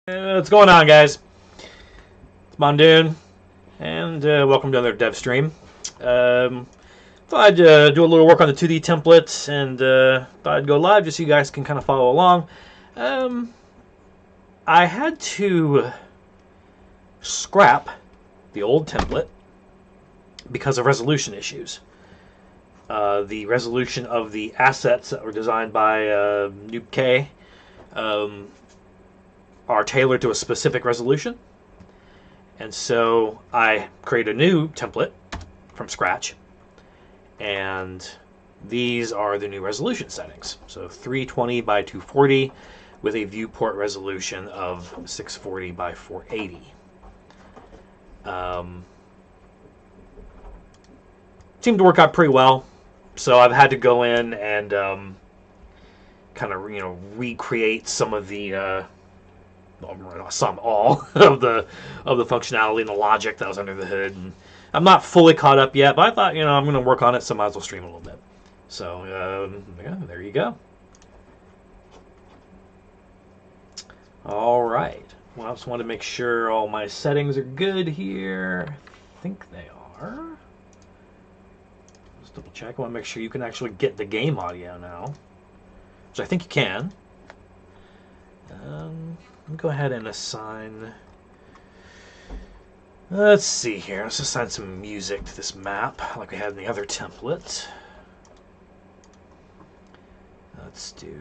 What's going on, guys? It's Mondune, and welcome to another dev stream. Thought I'd do a little work on the 2D templates, and thought I'd go live just so you guys can kind of follow along. I had to scrap the old template because of resolution issues. The resolution of the assets that were designed by Noobk are tailored to a specific resolution, and so I create a new template from scratch, and these are the new resolution settings. So 320 by 240 with a viewport resolution of 640 by 480. Seemed to work out pretty well, so I've had to go in and kind of recreate some of the all of the functionality and the logic that was under the hood. And I'm not fully caught up yet, but I thought, I'm going to work on it, so I might as well stream a little bit. So yeah, there you go. All right. Well, I just want to make sure all my settings are good here. I think they are. Just double check. I want to make sure you can actually get the game audio now, which I think you can. Let me go ahead and assign. Let's see here. Let's assign some music to this map, like we had in the other template. Let's do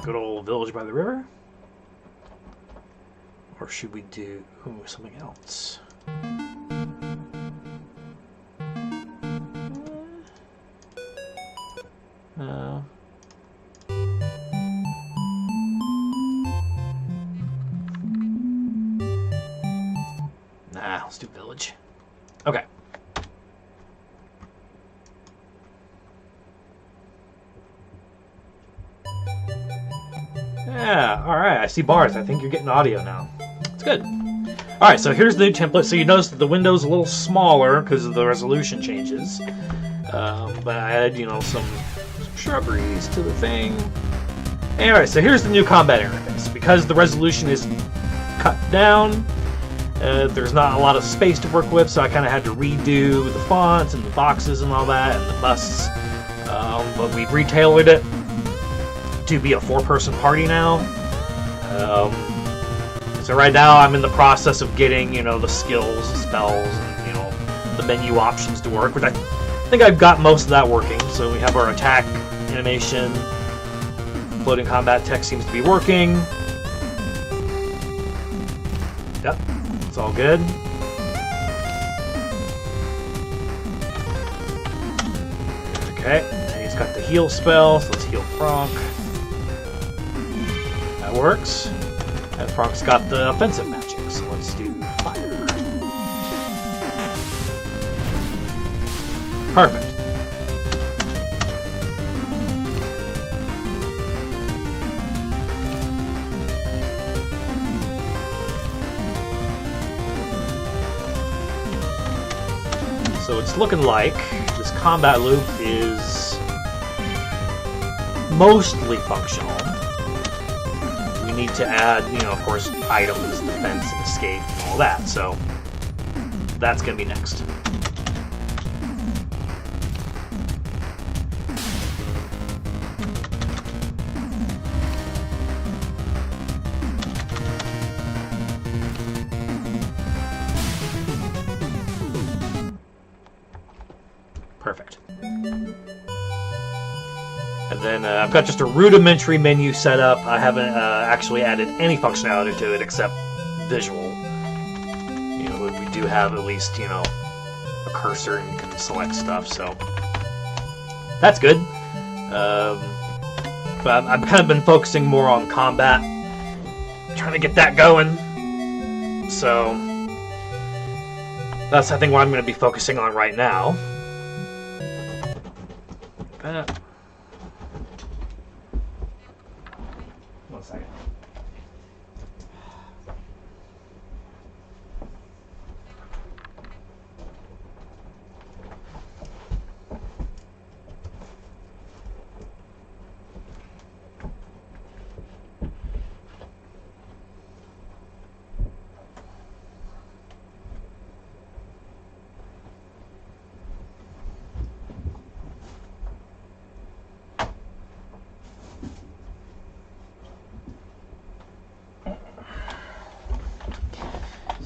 good old Village by the River. Or should we do something else? Let's do Village. Okay. Yeah, alright, I see bars. I think you're getting audio now. It's good. Alright, so here's the new template. So you notice that the window's a little smaller because of the resolution changes. But I added, some shrubberies to the thing. Anyway, so here's the new combat interface. Because the resolution is cut down, there's not a lot of space to work with, so I kind of had to redo the fonts and the boxes and all that, and the busts. But we've retailored it to be a 4-person party now. So right now I'm in the process of getting, the skills, the spells, and, the menu options to work, which I think I've got most of that working. So we have our attack animation. Floating combat text seems to be working. Yep. It's all good. Okay, and he's got the heal spell, so let's heal Franck. That works. And Franck's got the offensive magic, so let's do fire. Perfect. So it's looking like this combat loop is mostly functional. We need to add, of course, items, defense, and escape, and all that. So that's going to be next. Perfect. And then I've got just a rudimentary menu set up. I haven't actually added any functionality to it except visual. We do have at least, a cursor and you can select stuff, so that's good. But I've kind of been focusing more on combat, trying to get that going. So that's, I think, what I'm going to be focusing on right now. One second.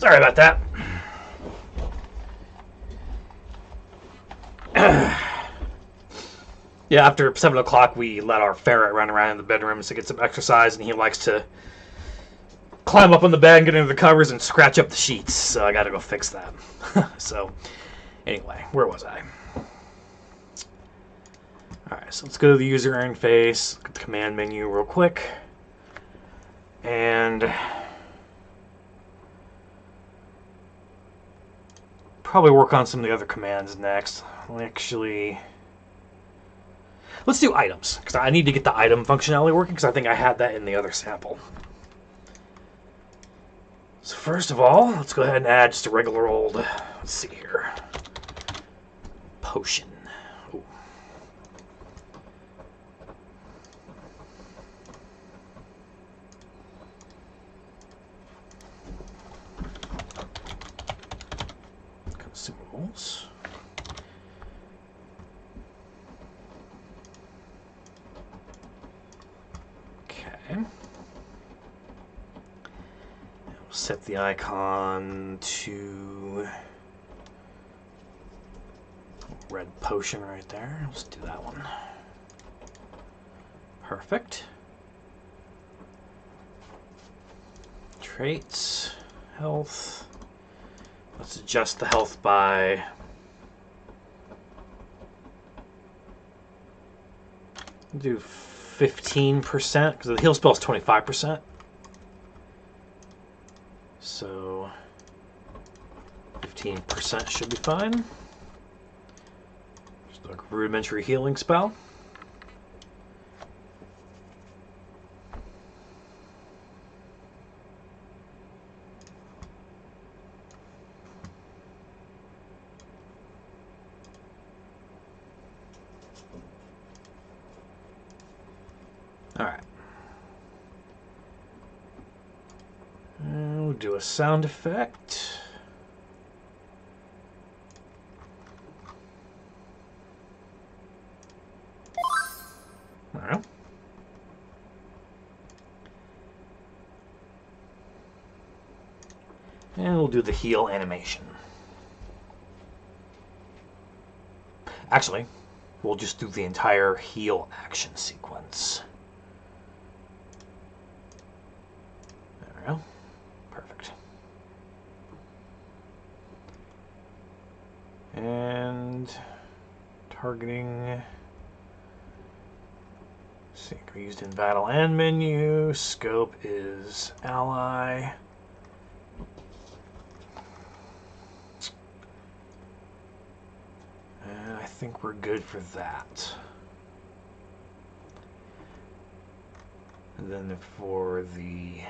Sorry about that. Yeah, after 7 o'clock, we let our ferret run around in the bedrooms to get some exercise, and he likes to climb up on the bed and get into the covers and scratch up the sheets. So I got to go fix that. So, anyway, where was I? Alright, so let's go to the user interface, look at the command menu real quick. And probably work on some of the other commands next. Actually, let's do items, because I need to get the item functionality working, because I think I had that in the other sample. So first of all, let's go ahead and add just a regular old, let's see here, potion. Ooh. Consumables. Okay. Set the icon to red potion right there. Let's do that one. Perfect. Traits, health. Let's adjust the health by do 15% because the heal spell is 25%. So 15% should be fine. Just like a rudimentary healing spell. All right. We'll do a sound effect. All right. And we'll do the heal animation. Actually, we'll just do the entire heal action sequence. There we go. Perfect. And targeting. Sync used in battle and menu. Scope is ally. And I think we're good for that. And then for the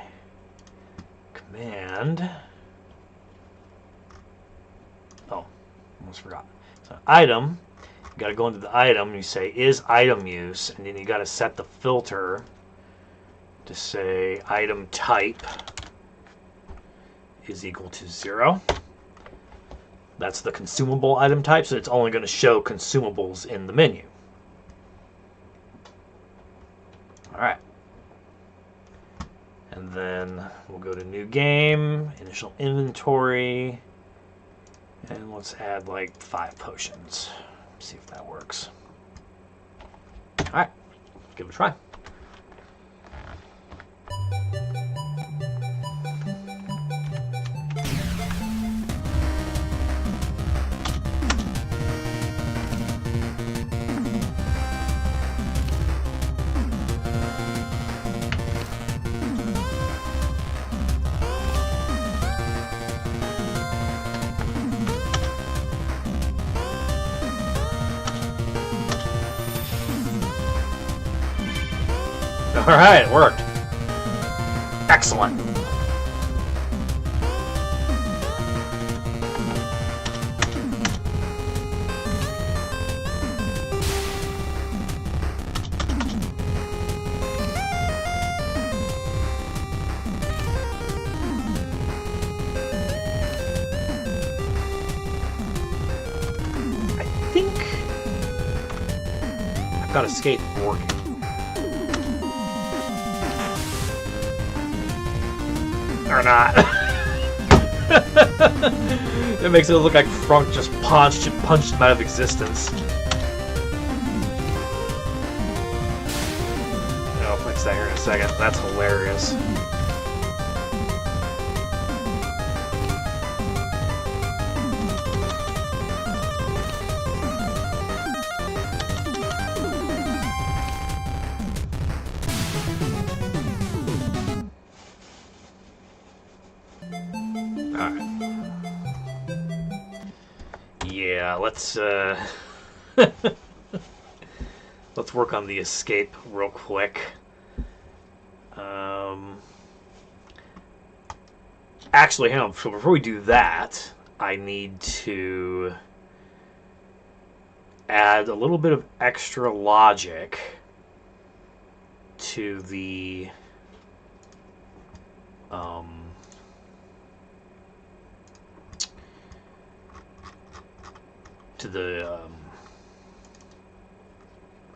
command, oh, almost forgot. So item, you got to go into the item and you say is item use, and then you got to set the filter to say item type is equal to 0. That's the consumable item type, so it's only going to show consumables in the menu. All right. And then we'll go to new game, initial inventory, and let's add like 5 potions. See if that works. All right, give it a try. All right, it worked. Excellent. I think I've got escape working. Or not. It makes it look like Frunk just punched him out of existence. I'll fix that here in a second. That's hilarious. Yeah, let's let's work on the escape real quick. Actually, hang on. So before we do that, I need to add a little bit of extra logic to the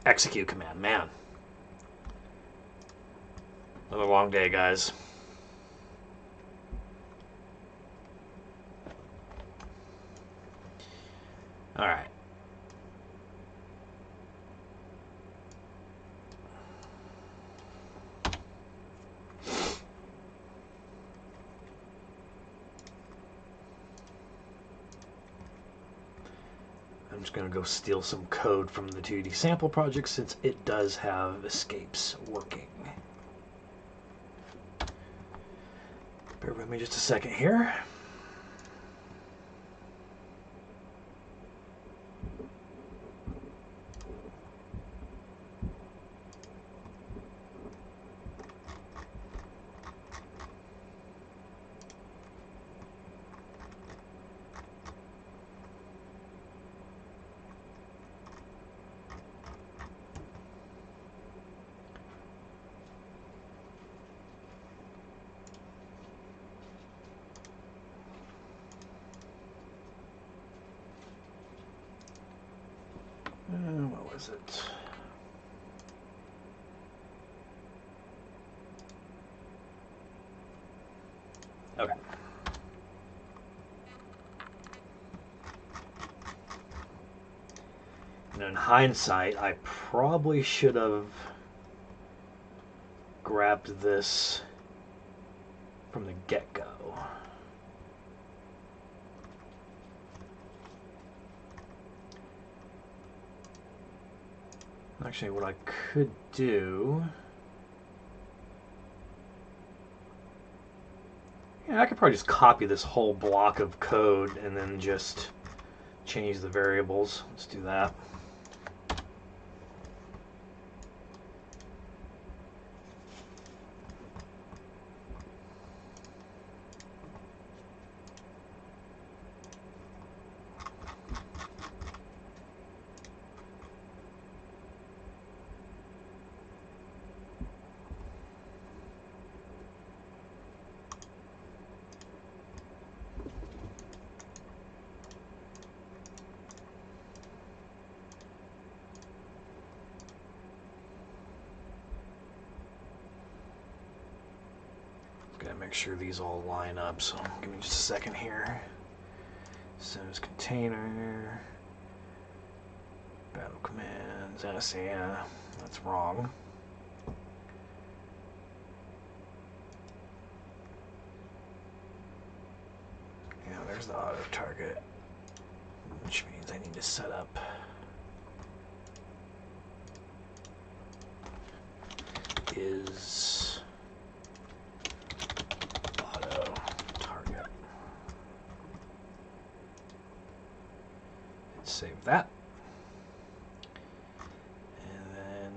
execute command. Man, another long day, guys. All right. I'm just going to go steal some code from the 2D sample project since it does have escapes working. Bear with me just a second here. What was it? Okay. And in hindsight, I probably should have grabbed this from the get-go. Actually, what I could do... Yeah, I could probably just copy this whole block of code and then just change the variables. Let's do that. Gotta make sure these all line up, so give me just a second here. Says container, battle commands, yeah, that's wrong. Yeah, there's the auto target, which means I need to set up is auto target. Save that. And then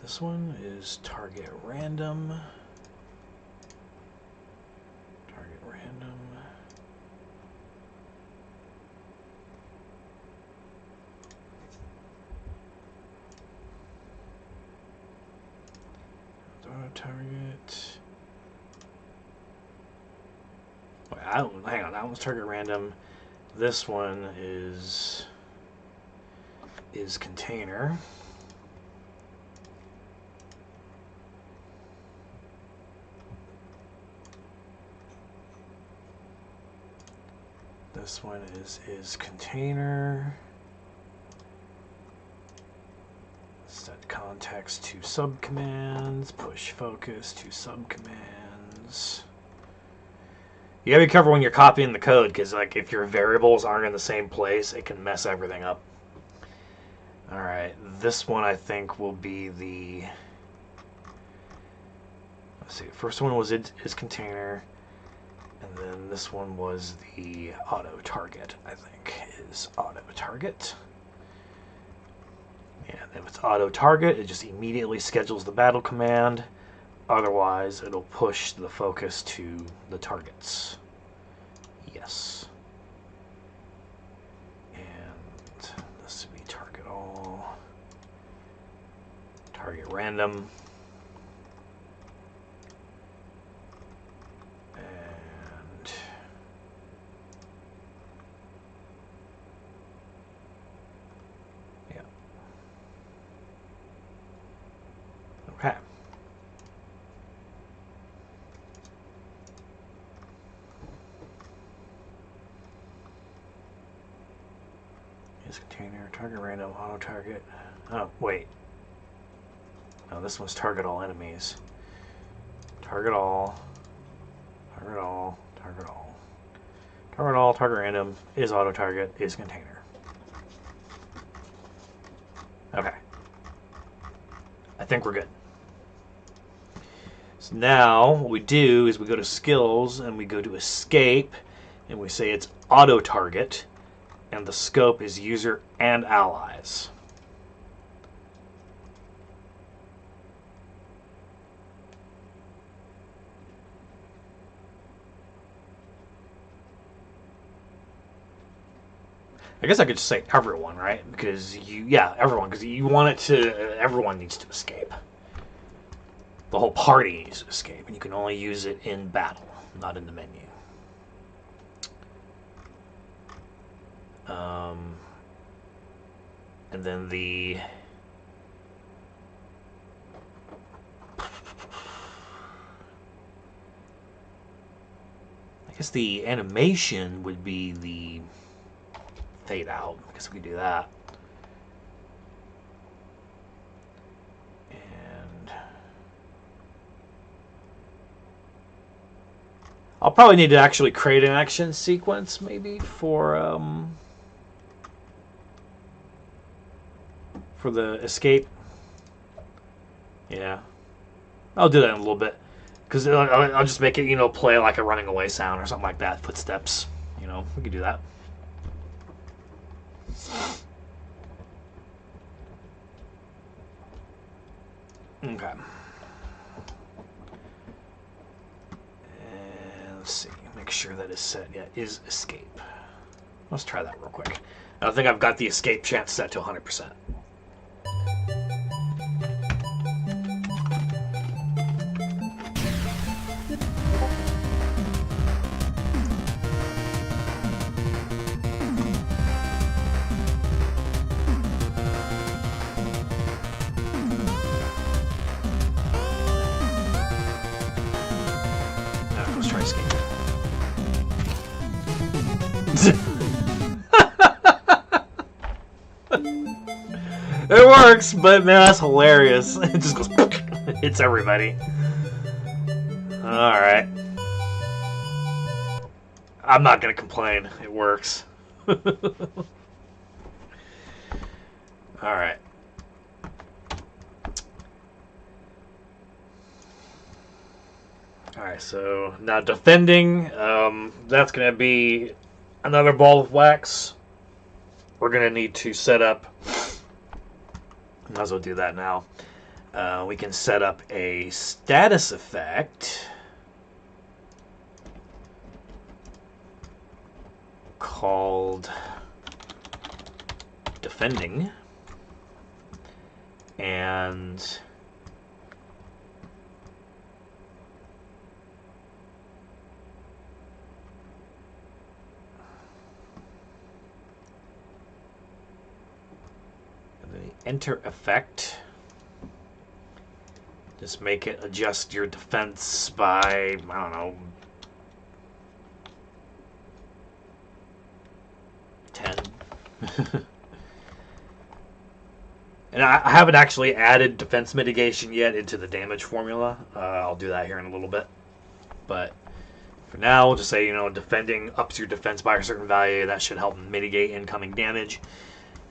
this one is target random. Target random. Auto target. Wait, hang on, that one's target random. This one is container. This one is container. Set context to subcommands. Push focus to subcommands. You gotta be careful when you're copying the code, because like if your variables aren't in the same place, it can mess everything up. All right, this one I think will be the. Let's see. First one was is container, and then this one was the auto target. I think is auto target. And if it's auto target, it just immediately schedules the battle command. Otherwise, it'll push the focus to the targets. Yes. And this would be target all. Target random. And yeah. Okay. Is container, target random, auto target. Oh, wait. No, this one's target all enemies. Target all. Target all. Target all. Target all, target random, is auto target, is container. Okay. I think we're good. So now what we do is we go to skills and we go to escape and we say it's auto target. And the scope is user and allies. I guess I could just say everyone, right? Because everyone, because you want it to, everyone needs to escape. The whole party needs to escape, and you can only use it in battle, not in the menu. And then the I guess the animation would be the fade out. I guess we could do that. And I'll probably need to actually create an action sequence maybe for the escape. Yeah, I'll do that in a little bit, because I'll just make it, play like a running away sound or something like that, footsteps. We could do that. Okay. And let's see, make sure that is set. Yeah, is escape. Let's try that real quick. I think I've got the escape chance set to 100%. Let's try escape. It works, but man, that's hilarious. It just goes, hits everybody. Alright. I'm not gonna complain. It works. Alright. Alright, so now defending, that's gonna be another ball of wax. We're gonna need to set up, might as well do that now. We can set up a status effect called defending, and the enter effect, just make it adjust your defense by, I don't know, And I haven't actually added defense mitigation yet into the damage formula. I'll do that here in a little bit. But for now, we'll just say, defending ups your defense by a certain value. That should help mitigate incoming damage.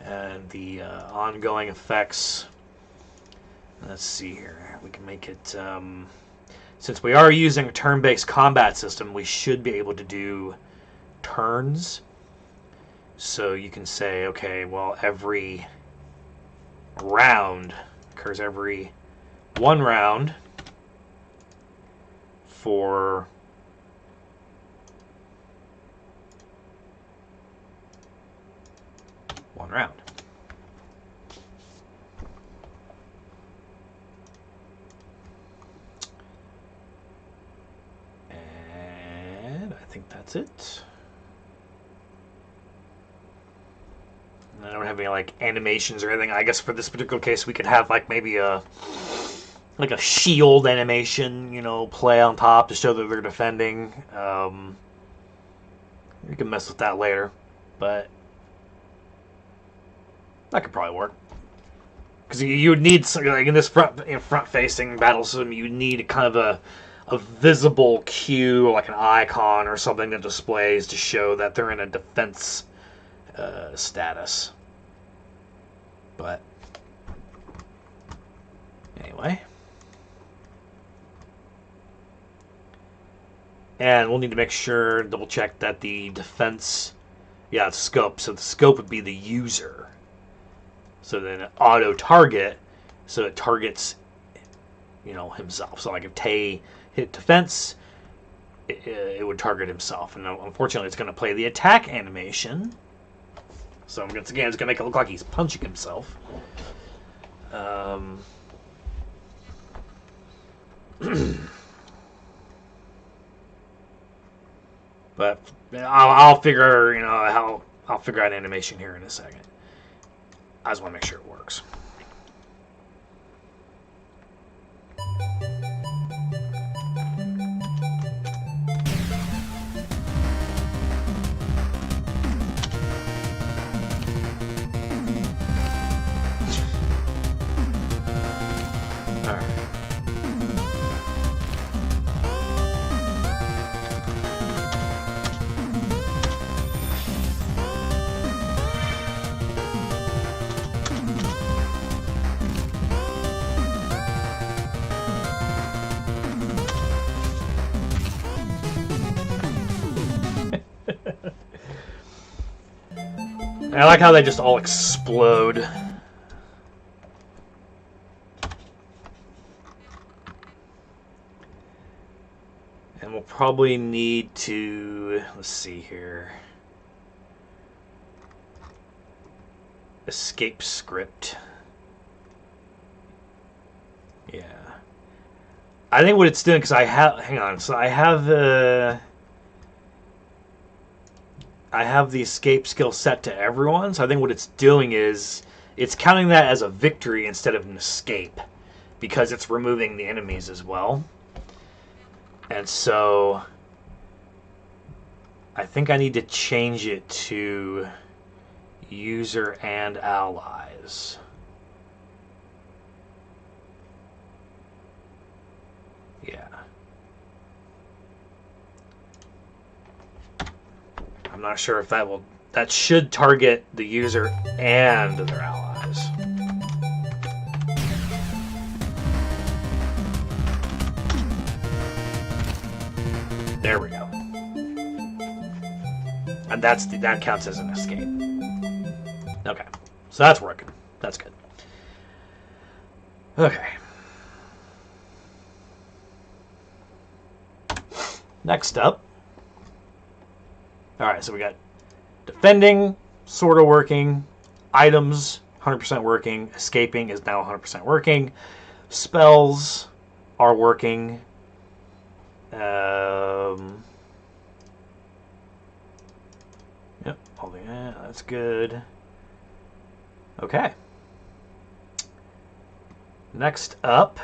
And the ongoing effects, let's see here. We can make it, since we are using a turn-based combat system, we should be able to do turns. So you can say, okay, well, every round occurs every 1 round for one round. And I think that's it. I don't have any like animations or anything. I guess for this particular case we could have like maybe a shield animation, play on top to show that they're defending. We can mess with that later, but that could probably work. Because you would need something like in this front-facing battle system, you need kind of a visible cue, like an icon or something that displays to show that they're in a defense status. But anyway, and we'll need to make sure, double check that the defense, the scope. So the scope would be the user. So then auto target, so it targets, himself. So like if Tay hit defense, it would target himself. And unfortunately, it's going to play the attack animation. So once again, it's going to make it look like he's punching himself. But I'll figure, I'll figure out animation here in a second. I just want to make sure it works. I like how they just all explode. And we'll probably need to, let's see here, escape script. Yeah. I think what it's doing, because I have, hang on, so I have the escape skill set to everyone, so I think what it's doing is it's counting that as a victory instead of an escape, because it's removing the enemies as well. And so I think I need to change it to user and allies. Yeah. I'm not sure if that should target the user and their allies. There we go. And that counts as an escape. Okay. So that's working. That's good. Okay. Next up. Alright, so we got defending, sort of working. Items, 100% working. Escaping is now 100% working. Spells are working. Yep, holding that. That's good. Okay. Next up.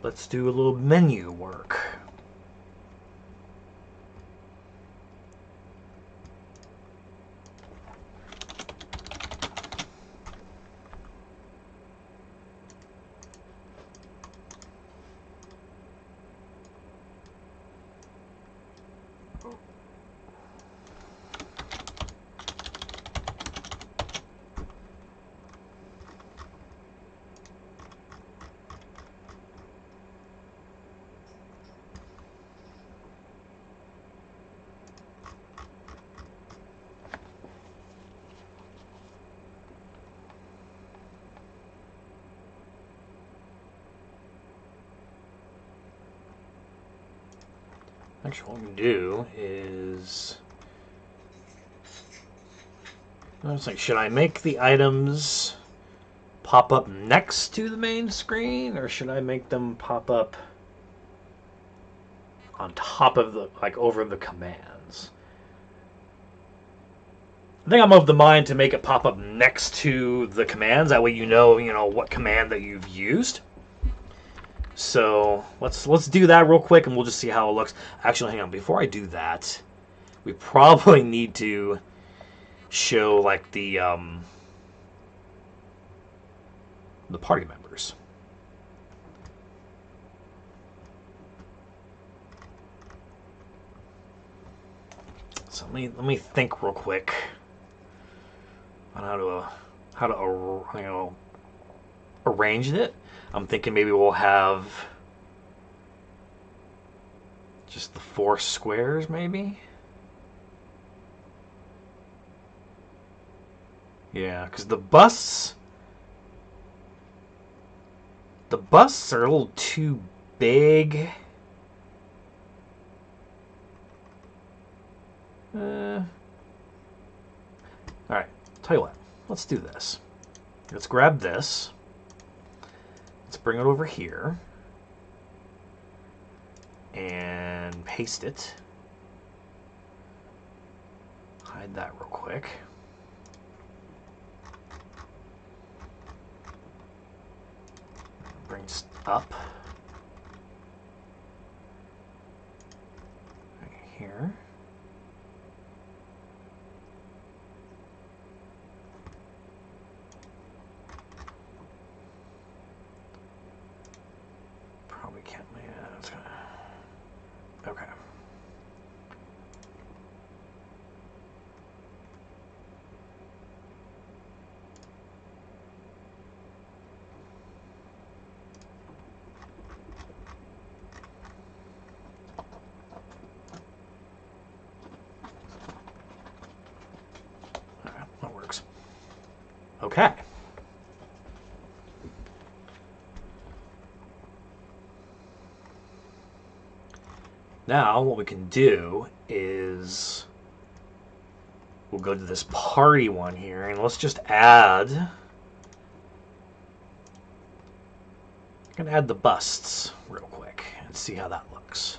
let's do a little menu work. Actually, what we can do is... I was like, should I make the items pop up next to the main screen, or should I make them pop up on top of the, like, over the commands? I think I'm of the mind to make it pop up next to the commands. That way you know what command that you've used. So let's do that real quick, and we'll just see how it looks. Actually, hang on. Before I do that, we probably need to show like the party members. So let me think real quick on how to arrange it. I'm thinking maybe we'll have just the 4 squares, maybe. Yeah, because the busts are a little too big. All right, tell you what, let's do this. Let's grab this. Let's bring it over here and paste it. Hide that real quick. Bring up right here. Probably can't. Yeah, that's gonna. Okay. All right, that works. Okay. Now what we can do is we'll go to this party one here, and let's just add. I'm gonna add the busts real quick and see how that looks.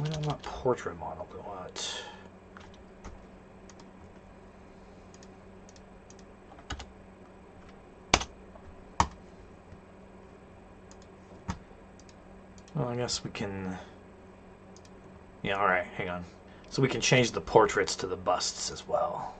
We don't want portrait model, we want. Well, I guess we can. Yeah, alright, hang on. So we can change the portraits to the busts as well.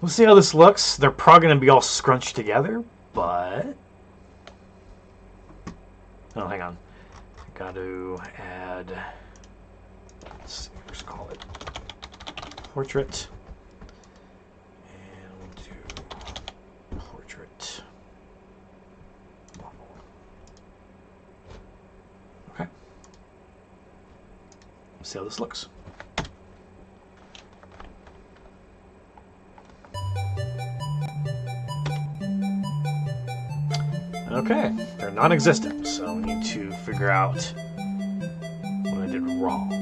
We'll see how this looks. They're probably going to be all scrunched together, but... Oh, hang on. Got to add... Let's see, let's call it portrait. And we'll do portrait level. Okay. Let's see how this looks. Okay, they're non-existent, so we need to figure out what I did wrong.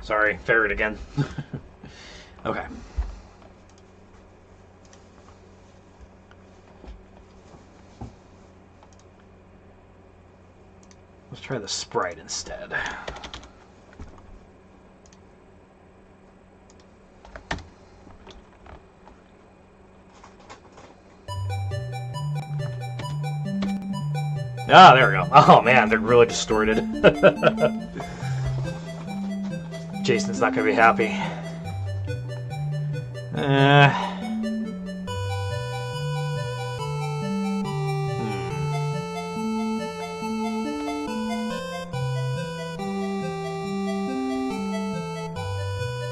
Sorry, ferret again. Okay. Let's try the sprite instead. Ah, there we go. Oh man, they're really distorted. Jason's not gonna be happy.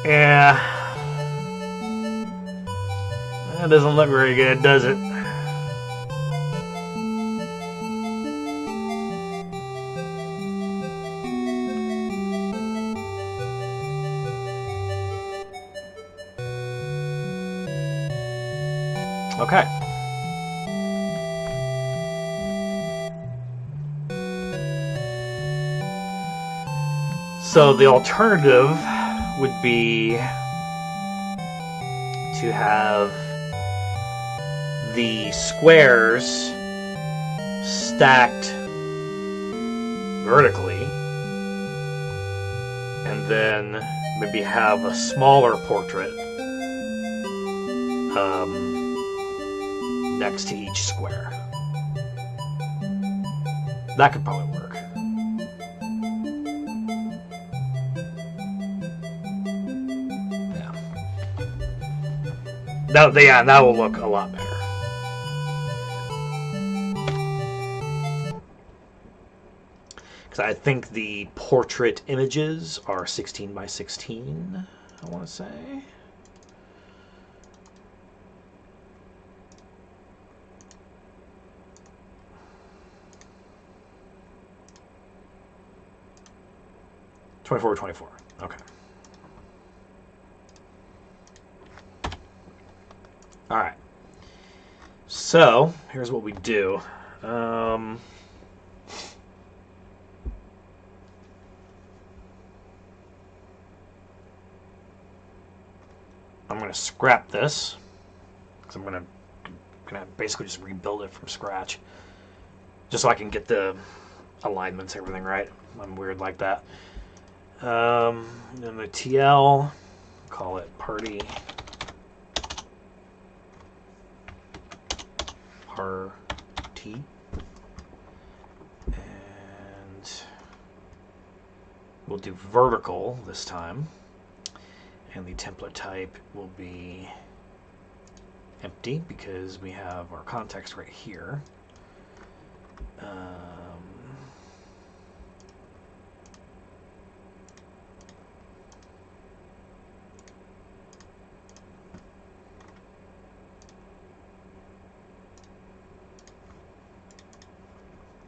Yeah. That doesn't look very good, does it? Okay. So the alternative would be to have the squares stacked vertically and then maybe have a smaller portrait next to each square. That could probably work. Yeah. That will look a lot better. Because I think the portrait images are 16 by 16, I want to say. .24 Okay. All right. So here's what we do. I'm going to scrap this because I'm going to basically just rebuild it from scratch, just so I can get the alignments, everything right. I'm weird like that. Then the TL, call it party and we'll do vertical this time, and the template type will be empty because we have our context right here.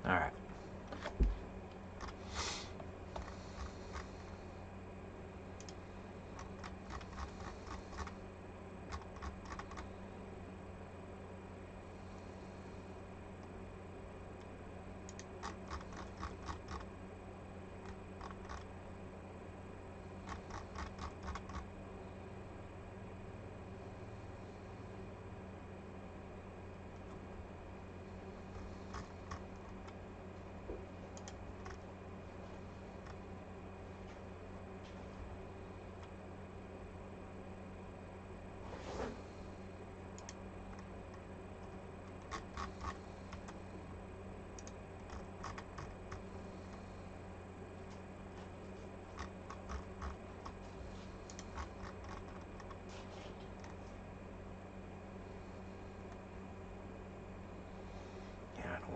All right.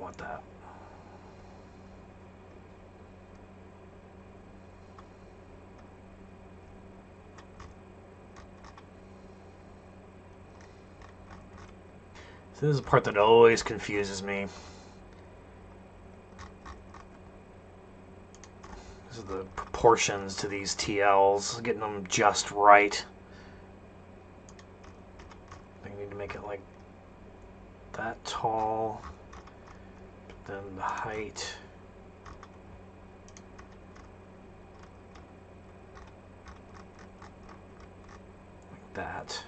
want that. So this is the part that always confuses me. This is the proportions to these TLs, getting them just right. I need to make it like that tall, but then the height. Like that.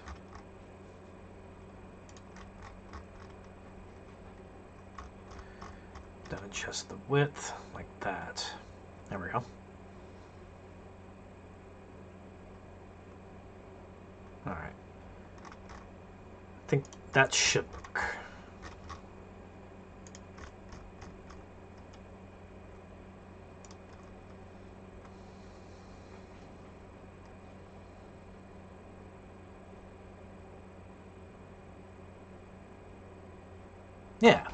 Then adjust the width like that. There we go. All right. I think that should work. Yeah.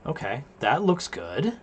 Okay, that looks good.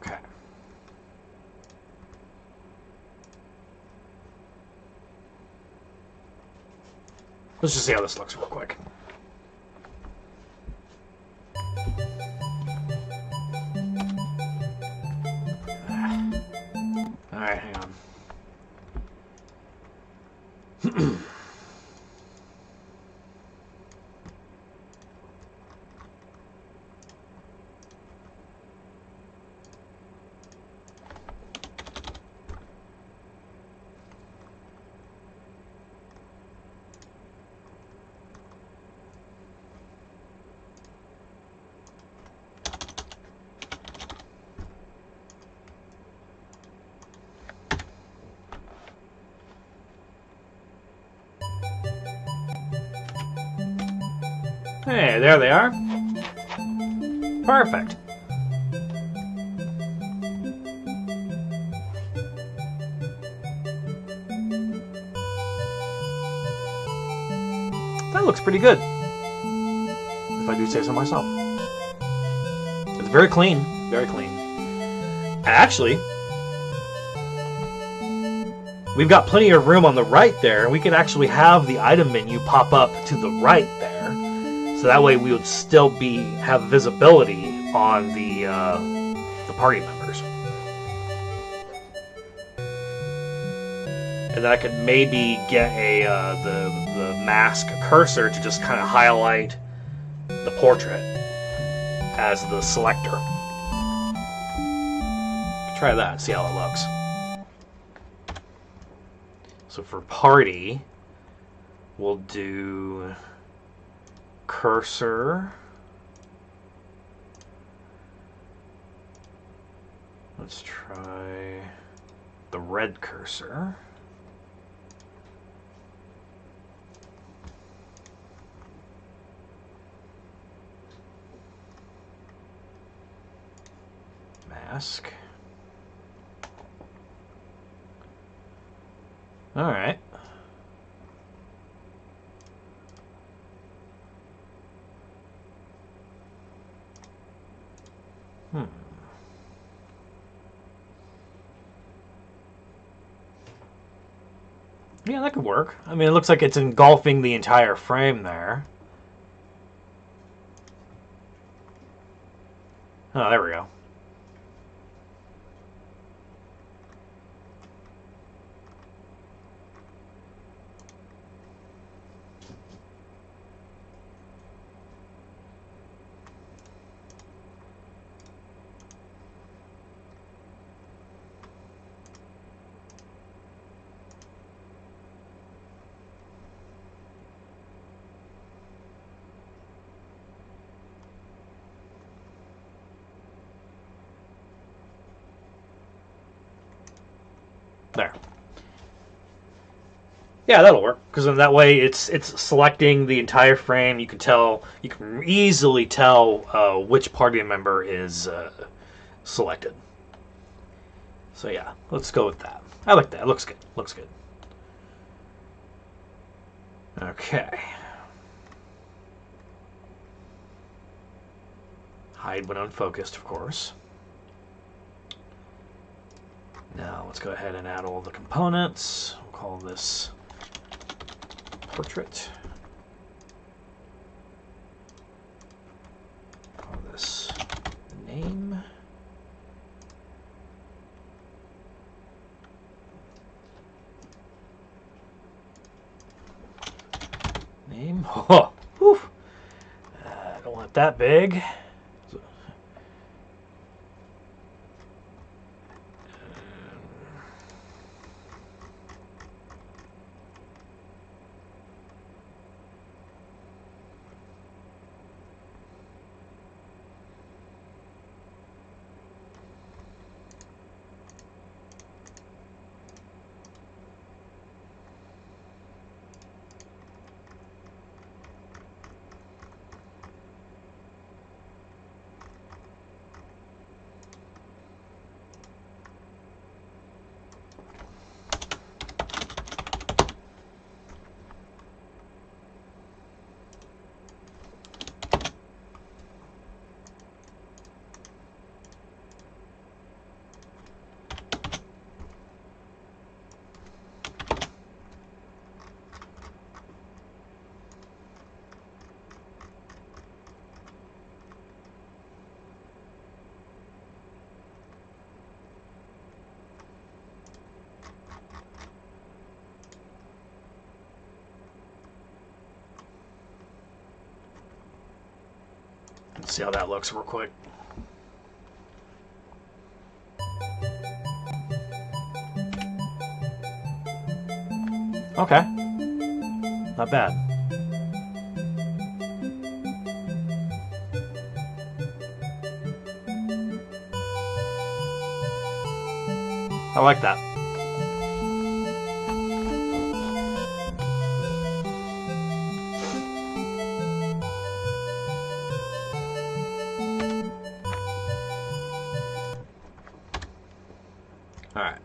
Okay. Let's just see how this looks real quick. All right, hang on. Hey, there they are. Perfect. That looks pretty good, if I do say so myself. It's very clean, very clean. Actually, we've got plenty of room on the right there. We could actually have the item menu pop up to the right there. So that way we would still have visibility on the party members. And then I could maybe get the mask cursor to just kind of highlight the portrait as the selector. Try that and see how it looks. So for party, we'll do cursor, Let's try the red cursor. Mask. All right. Yeah, that could work. I mean, it looks like it's engulfing the entire frame there. Oh, there we go. There. Yeah, that'll work, because then that way it's selecting the entire frame. You can tell, you can easily tell which party member is selected. So yeah, let's go with that. I like that. It looks good. Looks good. Okay. Hide when unfocused, of course. Now let's go ahead and add all the components. We'll call this portrait. Call this name. Name. Oh, whew. I don't want that big. Let's see how that looks real quick. Okay. Not bad. I like that. All right.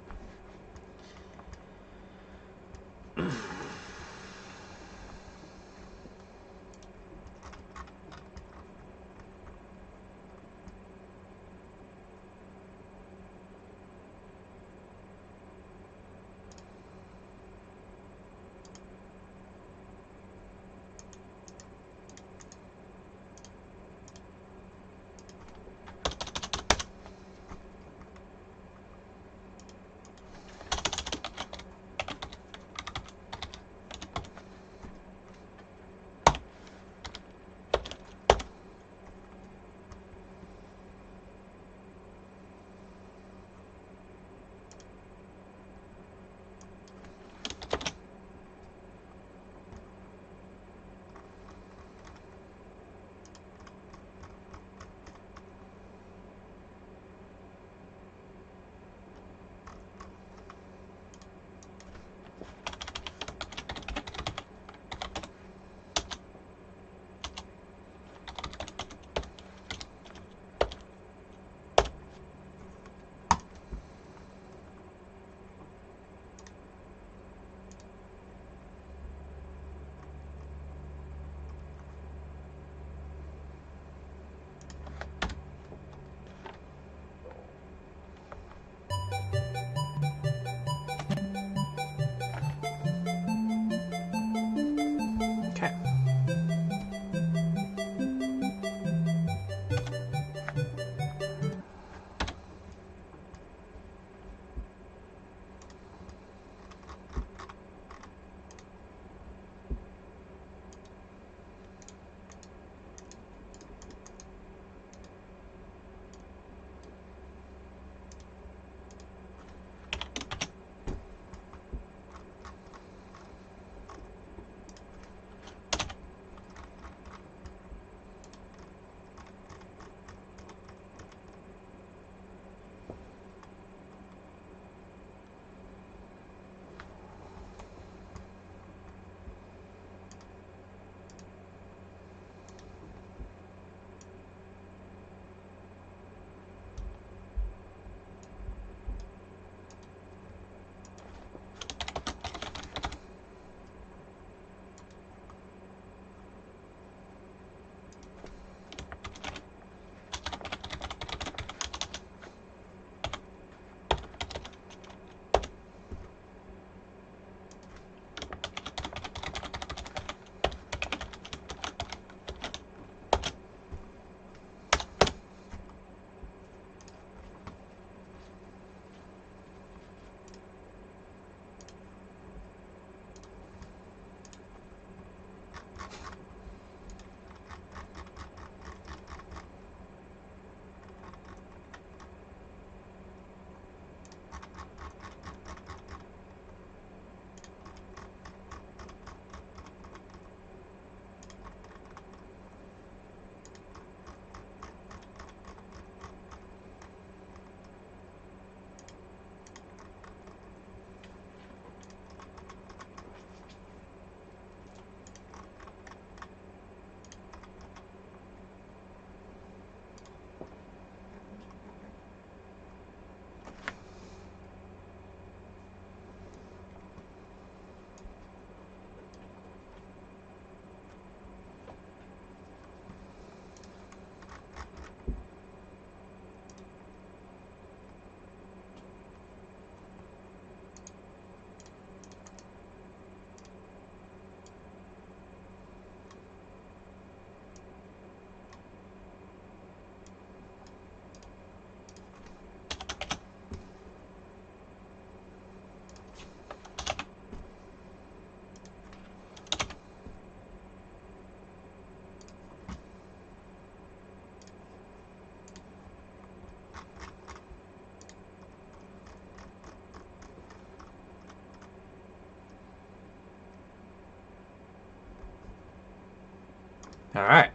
All right.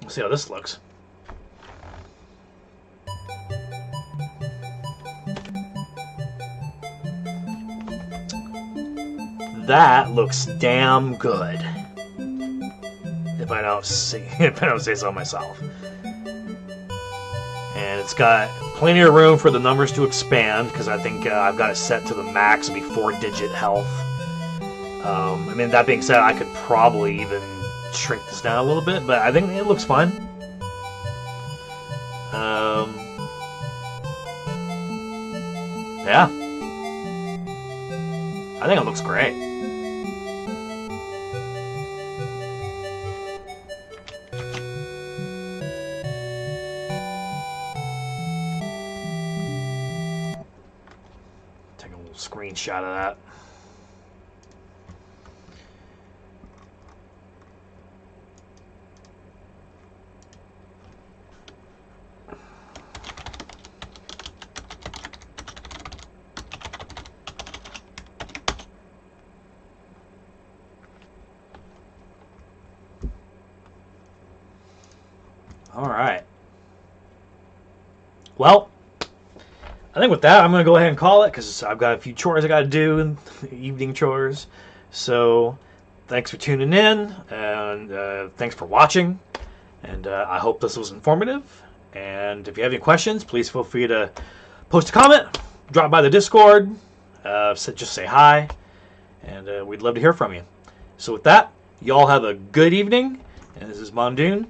Let's see how this looks. That looks damn good. If I don't say so myself. And it's got plenty of room for the numbers to expand, because I think I've got it set to the max, it'll be 4-digit health. I mean, that being said, I could probably even shrink this down a little bit, but I think it looks fine. Yeah. I think it looks great. Take a little screenshot of that. All right. Well, I think with that, I'm going to go ahead and call it, because I've got a few chores I got to do, evening chores. So, thanks for tuning in, and thanks for watching. And I hope this was informative. And if you have any questions, please feel free to post a comment, drop by the Discord, just say hi, and we'd love to hear from you. So with that, y'all have a good evening, and this is Mondune.